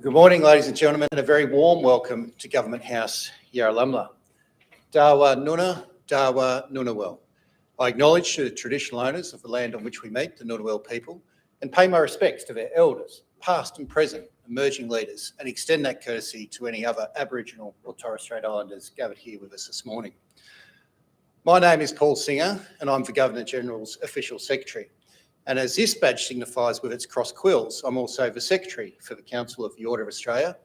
Good morning, ladies and gentlemen, and a very warm welcome to Government House, Yarralumla. Dawa Nuna, Dawa Nunawel. I acknowledge the traditional owners of the land on which we meet, the Nunawel people, and pay my respects to their elders, past and present, emerging leaders, and extend that courtesy to any other Aboriginal or Torres Strait Islanders gathered here with us this morning. My name is Paul Singer, and I'm the Governor-General's Official Secretary. And as this badge signifies with its cross quills, I'm also the Secretary for the Council of the Order of Australia,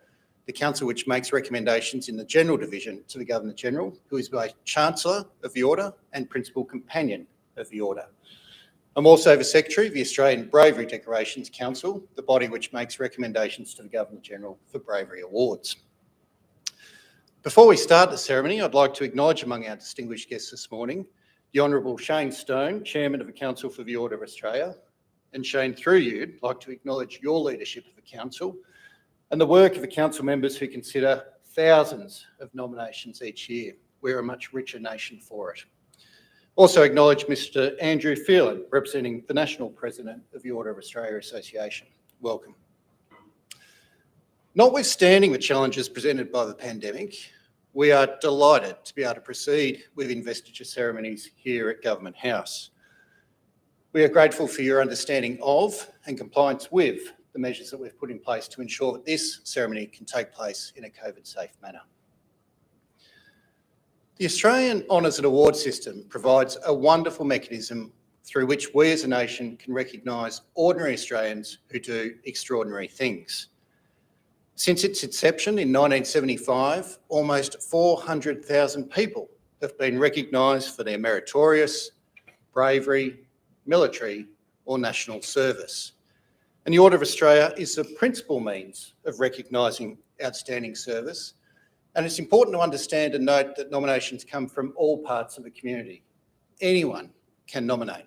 the council which makes recommendations in the General Division to the Governor-General, who is both Chancellor of the Order and Principal Companion of the Order. I'm also the Secretary of the Australian Bravery Decorations Council, the body which makes recommendations to the Governor-General for bravery awards. Before we start the ceremony, I'd like to acknowledge among our distinguished guests this morning the Honourable Shane Stone, Chairman of the Council for the Order of Australia. And Shane, through you, I'd like to acknowledge your leadership of the Council and the work of the Council members who consider thousands of nominations each year. We're a much richer nation for it. Also acknowledge Mr Andrew Phelan, representing the National President of the Order of Australia Association. Welcome. Notwithstanding the challenges presented by the pandemic, we are delighted to be able to proceed with investiture ceremonies here at Government House. We are grateful for your understanding of and compliance with the measures that we've put in place to ensure that this ceremony can take place in a COVID-safe manner. The Australian Honours and Awards system provides a wonderful mechanism through which we as a nation can recognise ordinary Australians who do extraordinary things. Since its inception in 1975, almost 400,000 people have been recognised for their meritorious, bravery, military or national service. And the Order of Australia is the principal means of recognising outstanding service. And it's important to understand and note that nominations come from all parts of the community. Anyone can nominate.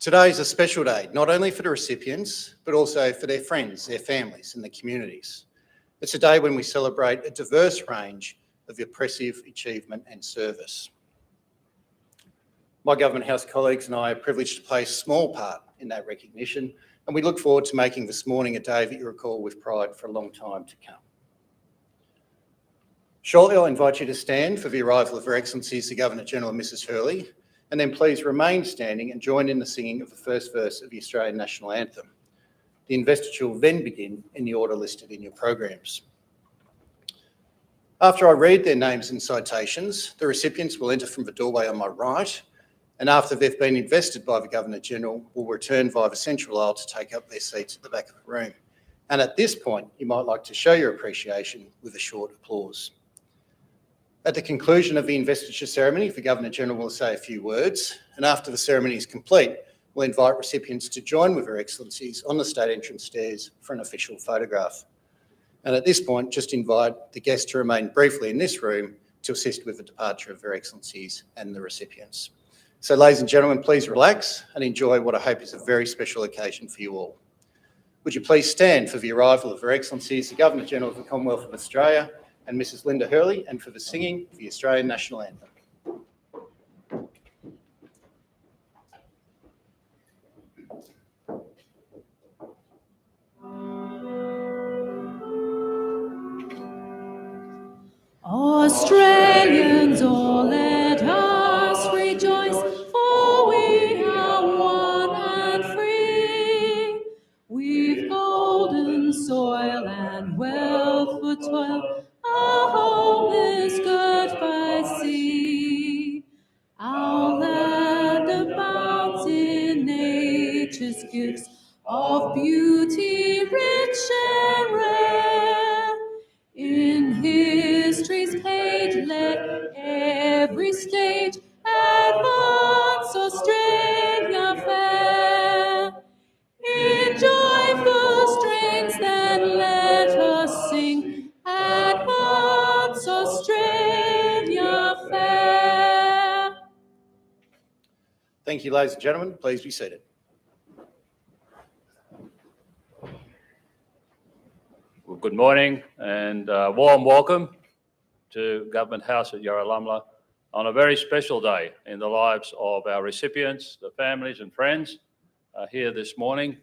Today is a special day, not only for the recipients, but also for their friends, their families and their communities. It's a day when we celebrate a diverse range of impressive achievement and service. My Government House colleagues and I are privileged to play a small part in that recognition, and we look forward to making this morning a day that you recall with pride for a long time to come. Shortly, I'll invite you to stand for the arrival of Her Excellencies the Governor-General and Mrs Hurley, and then please remain standing and join in the singing of the first verse of the Australian National Anthem. The investiture will then begin in the order listed in your programs. After I read their names and citations, the recipients will enter from the doorway on my right, and after they've been invested by the Governor-General, will return via the central aisle to take up their seats at the back of the room. And at this point, you might like to show your appreciation with a short applause. At the conclusion of the investiture ceremony, the Governor-General will say a few words, and after the ceremony is complete, we'll invite recipients to join with Her Excellencies on the state entrance stairs for an official photograph. And at this point, just invite the guests to remain briefly in this room to assist with the departure of Her Excellencies and the recipients. So, ladies and gentlemen, please relax and enjoy what I hope is a very special occasion for you all. Would you please stand for the arrival of Her Excellencies the Governor-General of the Commonwealth of Australia and Mrs Linda Hurley, and for the singing of the Australian National Anthem. Australians, all let us rejoice, for we are one and free. We've golden soil and wealth for toil, our home is girt by sea. Our land abounds in nature's gifts of beauty rich and rare. In history's page let every stage advance Australia fair. In joyful strains then let us sing, advance Australia fair. Thank you, ladies and gentlemen. Please be seated. Well, good morning and warm welcome to Government House at Yarralumla on a very special day in the lives of our recipients, the families and friends here this morning.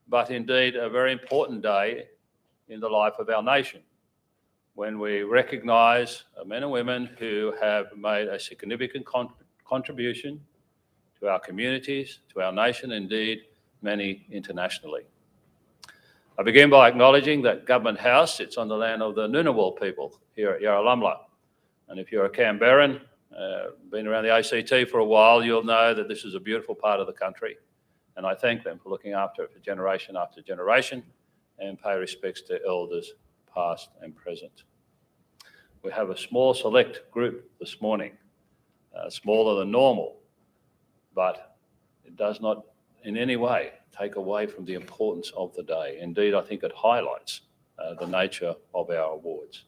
but indeed a very important day in the life of our nation, when we recognise men and women who have made a significant contribution to our communities, to our nation, indeed many internationally. I begin by acknowledging that Government House sits on the land of the Ngunnawal people here at Yarralumla. And if you're a Canberran, been around the ACT for a while, you'll know that this is a beautiful part of the country. And I thank them for looking after it for generation after generation and pay respects to elders past and present. We have a small select group this morning, smaller than normal, but it does not in any way take away from the importance of the day. Indeed, I think it highlights the nature of our awards.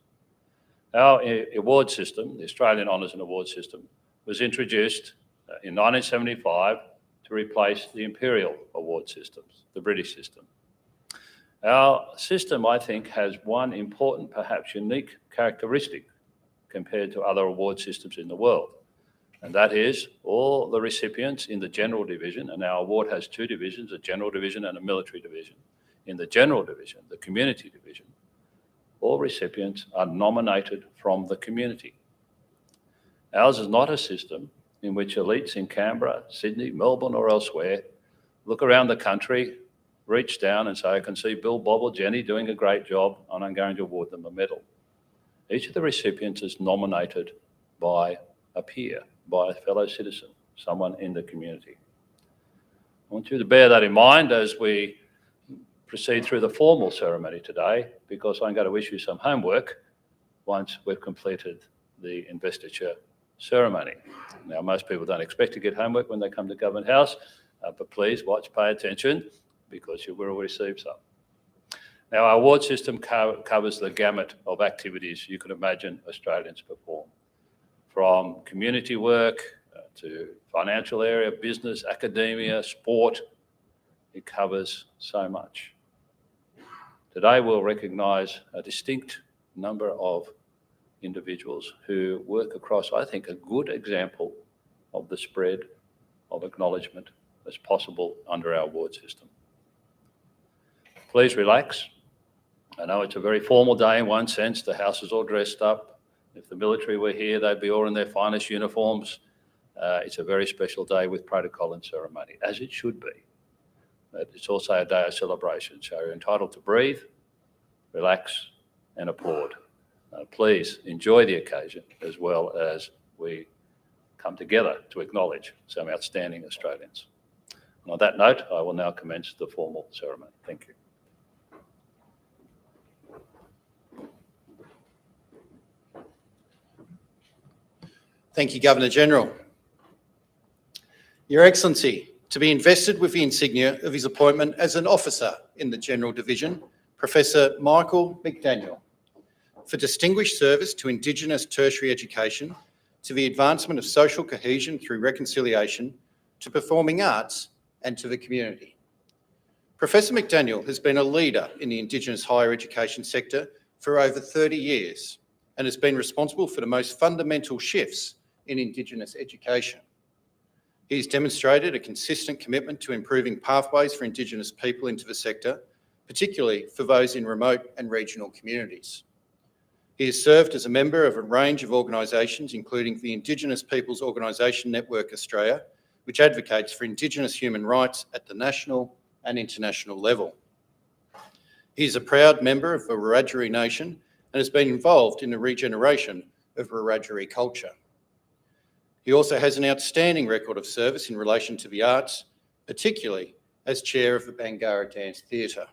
Our award system, the Australian Honours and Award System, was introduced in 1975 to replace the Imperial Award Systems, the British system. Our system, I think, has one important, perhaps unique characteristic compared to other award systems in the world, and that is all the recipients in the general division, and our award has two divisions, a general division and a military division. In the general division, the community division, all recipients are nominated from the community. Ours is not a system in which elites in Canberra, Sydney, Melbourne or elsewhere look around the country, reach down and say, I can see Bill, Bob or Jenny doing a great job and I'm going to award them a medal. Each of the recipients is nominated by a peer, by a fellow citizen, someone in the community. I want you to bear that in mind as we proceed through the formal ceremony today, because I'm going to issue some homework once we've completed the investiture ceremony. Now, most people don't expect to get homework when they come to Government House, but please watch, pay attention, because you will receive some. Now, our award system covers the gamut of activities you can imagine Australians perform, from community work to financial area, business, academia, sport. It covers so much. Today, we'll recognise a distinct number of individuals who work across, I think, a good example of the spread of acknowledgement as possible under our award system. Please relax. I know it's a very formal day in one sense. The House is all dressed up. If the military were here, they'd be all in their finest uniforms. It's a very special day with protocol and ceremony, as it should be. But it's also a day of celebration, so you're entitled to breathe, relax and applaud. Please enjoy the occasion as well as we come together to acknowledge some outstanding Australians. And on that note, I will now commence the formal ceremony. Thank you. Thank you, Governor-General. Your Excellency, to be invested with the insignia of his appointment as an officer in the General Division, Professor Michael McDaniel, for distinguished service to Indigenous tertiary education, to the advancement of social cohesion through reconciliation, to performing arts and to the community. Professor McDaniel has been a leader in the Indigenous higher education sector for over 30 years and has been responsible for the most fundamental shifts in Indigenous education. He has demonstrated a consistent commitment to improving pathways for Indigenous people into the sector, particularly for those in remote and regional communities. He has served as a member of a range of organisations, including the Indigenous Peoples Organisation Network Australia, which advocates for Indigenous human rights at the national and international level. He is a proud member of the Wiradjuri Nation and has been involved in the regeneration of Wiradjuri culture. He also has an outstanding record of service in relation to the arts, particularly as chair of the Bangarra Dance Theatre.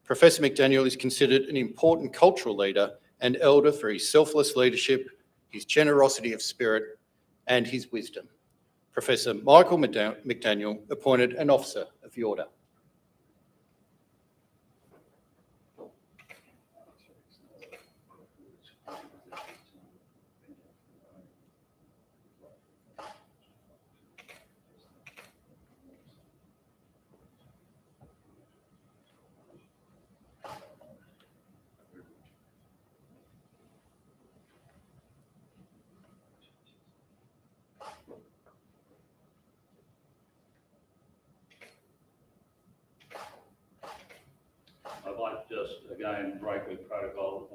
Professor McDaniel is considered an important cultural leader and elder for his selfless leadership, his generosity of spirit, and his wisdom. Professor Michael McDaniel, appointed an officer of the Order. again, break with protocol.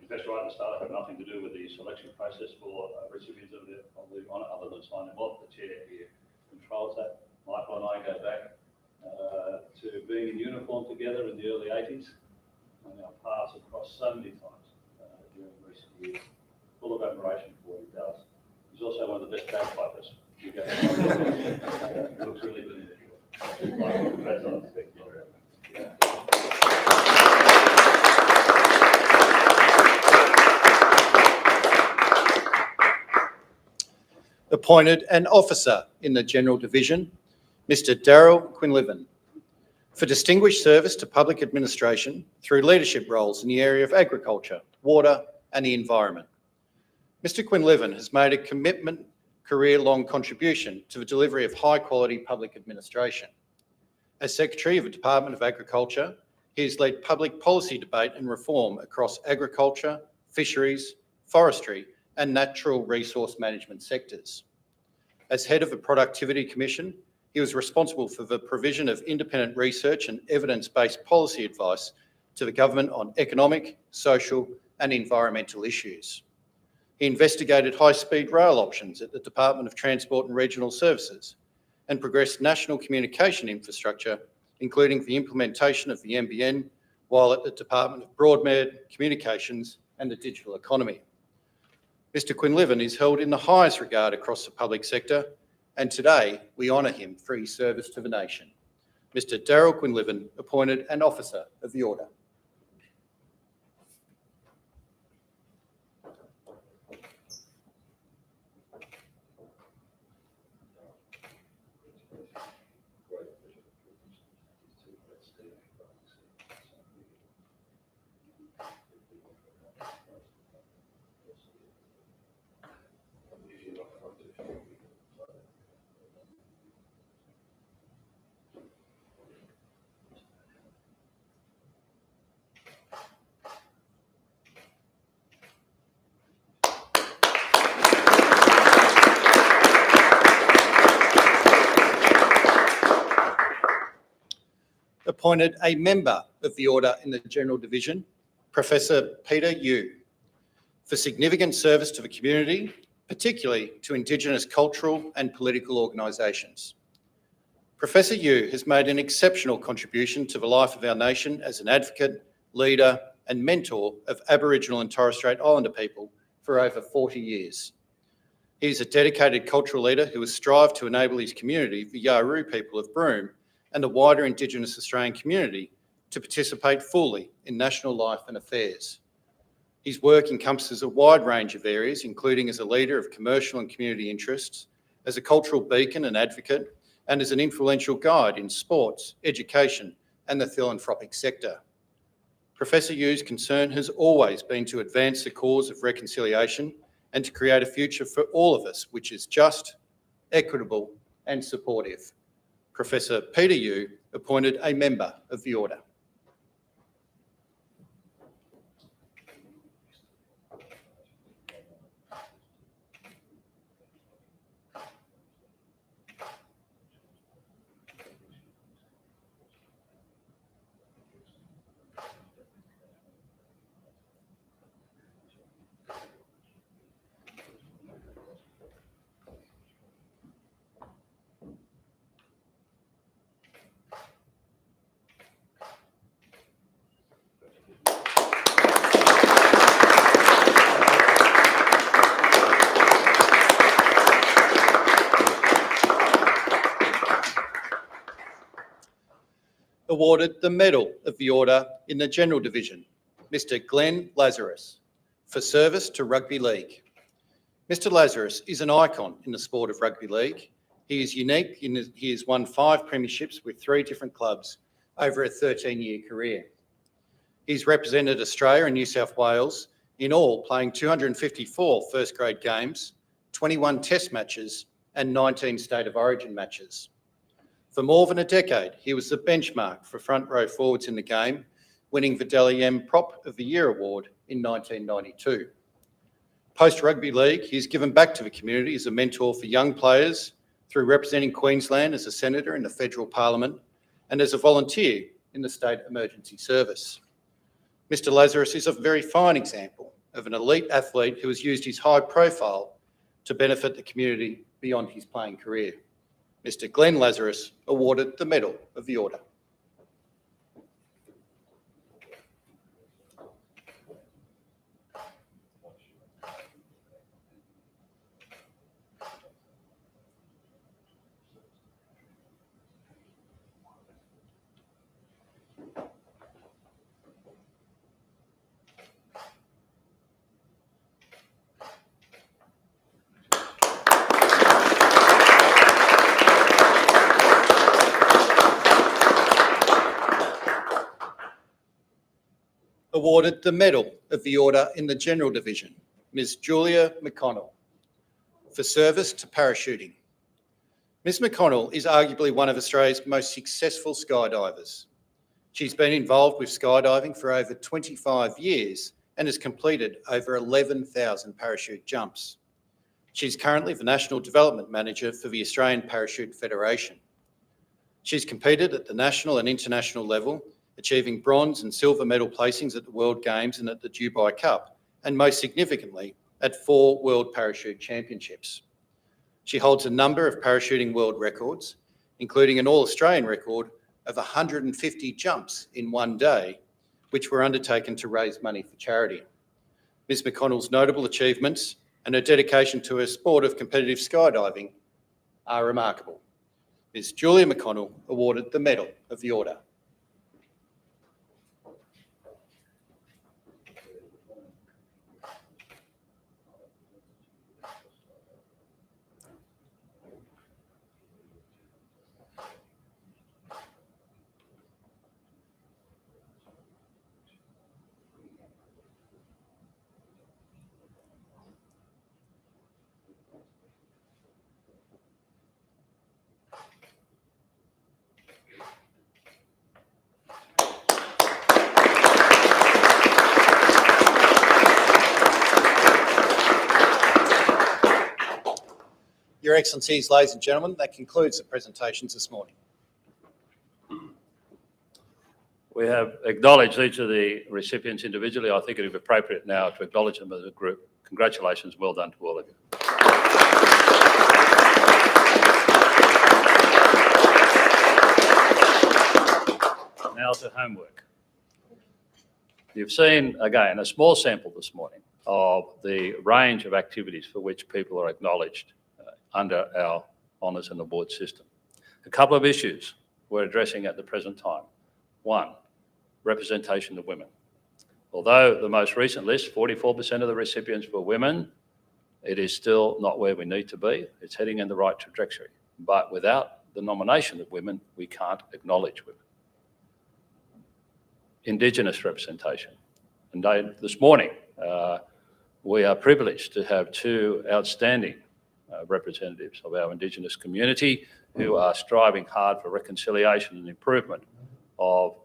That's right at the start, it had nothing to do with the selection process for recipients of the honour, other than signing off. The chair here controls that. Michael and I go back to being in uniform together in the early 80s, and our paths have crossed so many times during recent years. Full of admiration for what he does. He's also one of the best bagpipers. You go. Looks really good in the field. Appointed an officer in the General Division, Mr. Daryl Quinlivan, for distinguished service to public administration through leadership roles in the area of agriculture, water and the environment. Mr. Quinlivan has made a commitment, career-long contribution to the delivery of high-quality public administration. As Secretary of the Department of Agriculture, he has led public policy debate and reform across agriculture, fisheries, forestry and natural resource management sectors. As head of the Productivity Commission, he was responsible for the provision of independent research and evidence-based policy advice to the government on economic, social and environmental issues. He investigated high-speed rail options at the Department of Transport and Regional Services and progressed national communication infrastructure, including the implementation of the NBN, while at the Department of Broadband, Communications and the Digital Economy. Mr. Quinlivan is held in the highest regard across the public sector, and today we honour him for his service to the nation. Mr. Daryl Quinlivan, appointed an officer of the Order. Appointed a member of the Order in the General Division, Professor Peter Yu, for significant service to the community, particularly to Indigenous cultural and political organisations. Professor Yu has made an exceptional contribution to the life of our nation as an advocate, leader and mentor of Aboriginal and Torres Strait Islander people for over 40 years. He is a dedicated cultural leader who has strived to enable his community, the Yawuru people of Broome, and the wider Indigenous Australian community to participate fully in national life and affairs. His work encompasses a wide range of areas, including as a leader of commercial and community interests, as a cultural beacon and advocate, and as an influential guide in sports, education, and the philanthropic sector. Professor Yu's concern has always been to advance the cause of reconciliation and to create a future for all of us, which is just, equitable, and supportive. Professor Peter Yu, appointed a member of the Order. Awarded the Medal of the Order in the General Division, Mr. Glenn Lazarus, for service to rugby league. Mr. Lazarus is an icon in the sport of rugby league. He is unique in that he has won 5 premierships with 3 different clubs over a 13-year career. He's represented Australia and New South Wales in all, playing 254 first-grade games, 21 test matches and 19 State of Origin matches. For more than a decade, he was the benchmark for front row forwards in the game, winning the Dally M Prop of the Year award in 1992. Post-rugby league, he's given back to the community as a mentor for young players through representing Queensland as a senator in the federal parliament and as a volunteer in the State Emergency Service. Mr. Lazarus is a very fine example of an elite athlete who has used his high profile to benefit the community beyond his playing career. Mr. Glenn Lazarus awarded the Medal of the Order. Awarded the Medal of the Order in the General Division, Ms. Julia McConnell, for service to parachuting. Ms. McConnell is arguably one of Australia's most successful skydivers. She's been involved with skydiving for over 25 years and has completed over 11,000 parachute jumps. She's currently the National Development Manager for the Australian Parachute Federation. She's competed at the national and international level, achieving bronze and silver medal placings at the World Games and at the Dubai Cup, and most significantly, at 4 World Parachute Championships. She holds a number of parachuting world records, including an All-Australian record of 150 jumps in one day, which were undertaken to raise money for charity. Ms. McConnell's notable achievements and her dedication to her sport of competitive skydiving are remarkable. Ms. Julia McConnell awarded the Medal of the Order. Your Excellencies, ladies and gentlemen, that concludes the presentations this morning. We have acknowledged each of the recipients individually. I think it would be appropriate now to acknowledge them as a group. Congratulations, well done to all of you. Now to homework. You've seen, again, a small sample this morning of the range of activities for which people are acknowledged under our honours and award system. A couple of issues we're addressing at the present time. One, representation of women. Although the most recent list, 44% of the recipients were women, it is still not where we need to be. It's heading in the right trajectory. But without the nomination of women, we can't acknowledge women. Indigenous representation. And this morning, we are privileged to have 2 outstanding representatives of our Indigenous community who are striving hard for reconciliation and improvement of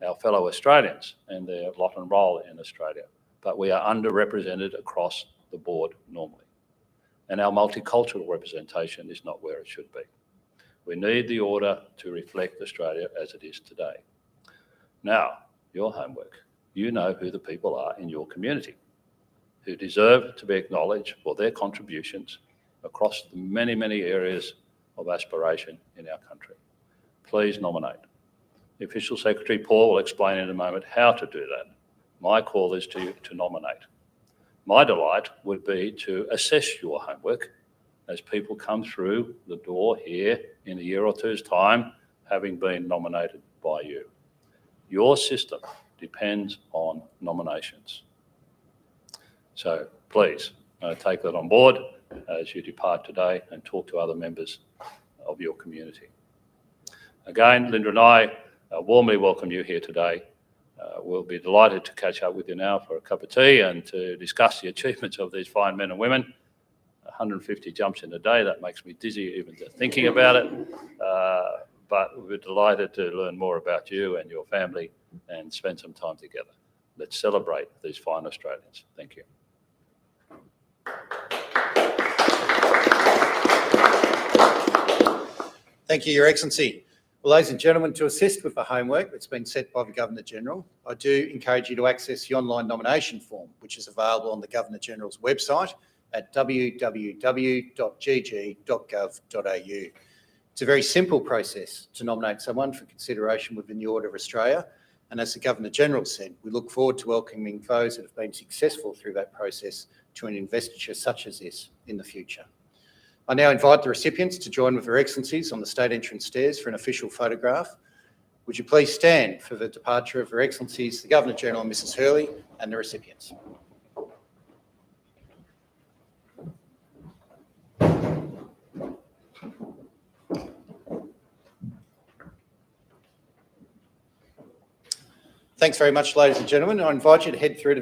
our fellow Australians and their lot and role in Australia. But we are underrepresented across the board normally. And our multicultural representation is not where it should be. We need the order to reflect Australia as it is today. Now, your homework. You know who the people are in your community who deserve to be acknowledged for their contributions across the many, many areas of aspiration in our country. Please nominate. The Official Secretary Paul will explain in a moment how to do that. My call is to nominate. My delight would be to assess your homework as people come through the door here in a year or two's time, having been nominated by you. Your system depends on nominations. So please take that on board as you depart today and talk to other members of your community. Again, Linda and I warmly welcome you here today. We'll be delighted to catch up with you now for a cup of tea and to discuss the achievements of these fine men and women. 150 jumps in a day, that makes me dizzy even just thinking about it. But we're delighted to learn more about you and your family and spend some time together. Let's celebrate these fine Australians. Thank you. Thank you, Your Excellency. Well, ladies and gentlemen, to assist with the homework that's been set by the Governor-General, I do encourage you to access the online nomination form, which is available on the Governor-General's website at www.gg.gov.au. It's a very simple process to nominate someone for consideration within the Order of Australia. And as the Governor-General said, we look forward to welcoming those that have been successful through that process to an investiture such as this in the future. I now invite the recipients to join with Her Excellencies on the state entrance stairs for an official photograph. Would you please stand for the departure of Her Excellencies, the Governor-General, Mrs. Hurley, and the recipients. Thanks very much, ladies and gentlemen. I invite you to head through to